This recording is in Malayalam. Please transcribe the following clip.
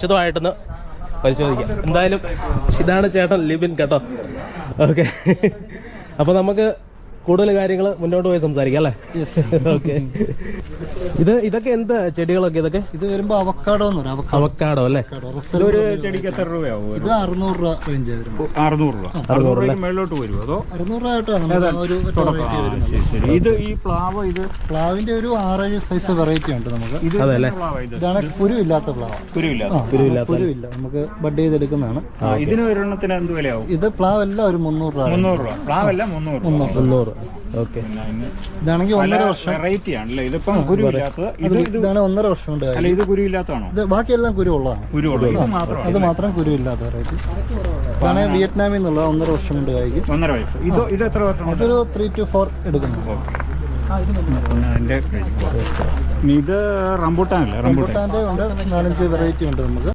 വിശദമായിട്ടൊന്ന് പരിശോധിക്കാം. എന്തായാലും ഇതാണ് ചേട്ടൻ ലിബിൻ കേട്ടോ. ഓക്കെ, അപ്പോൾ നമുക്ക് കൂടുതൽ കാര്യങ്ങൾ മുന്നോട്ട് പോയി സംസാരിക്കാം അല്ലേ? ഓക്കെ, ഇതൊക്കെ എന്ത് ചെടികളൊക്കെ? ഇതൊക്കെ ഇത് വരുമ്പോ അവക്കാഡോ എന്ന് പറയും. അവക്കാഡോ അല്ലേ? ഒരു ചെടിക്ക് എത്ര രൂപയാവും? ഇത് 600 രൂപ റേഞ്ച് വരും. 600 രൂപ. 600 രൂപയ്ക്ക് മേളിലോട്ട് വരുമോ അതോ? 600 ആയിട്ടാണ്. ശരി. ഇത് ഈ പ്ലാവ്, ഇത് പ്ലാവിന്റെ ഒരു 6-7 സൈസ് വെറൈറ്റി ഉണ്ട് നമുക്ക്. ഇതാണ് കുരുവില്ലാത്ത പ്ലാവ്. കുരുവില്ല, നമുക്ക് ബഡ് ചെയ്തെടുക്കുന്നതാണ്. ഇതിന് ഒരെണ്ണത്തിന് എന്ത് വിലയാവും? ഇത് പ്ലാവ് എല്ലാം ഒരു 300 രൂപ. പ്ലാവല്ല 300. ഓക്കെ, ഇതാണെങ്കിൽ 1.5 വർഷം വെറൈറ്റി ആണല്ലേ? ഇതിപ്പം കുരുവില്ലാത്തത്. ഇതാണ് 1.5 വർഷം കൊണ്ട്. അല്ല, ഇത് കുരുവില്ലാത്തതാണോ? ഇത് ബാക്കിയെല്ലാം കുരുവുള്ളതാണ്. അത് മാത്രം കുരുവില്ലാത്ത വെറൈറ്റി. ഇതാണ് വിയറ്റ്നാമിൽ നിന്നുള്ള 1.5 വർഷം കൊണ്ട് കായ്ക്കും. 1.5 വയസ്സ്. ഇത് എത്ര വർഷം? അതൊരു 3 to 4 എടുക്കുന്നു. ഇത് റംബൂട്ടാനല്ലേ? റംബൂട്ടാന്റെ ഉണ്ട് 4-5 വെറൈറ്റി ഉണ്ട് നമുക്ക്.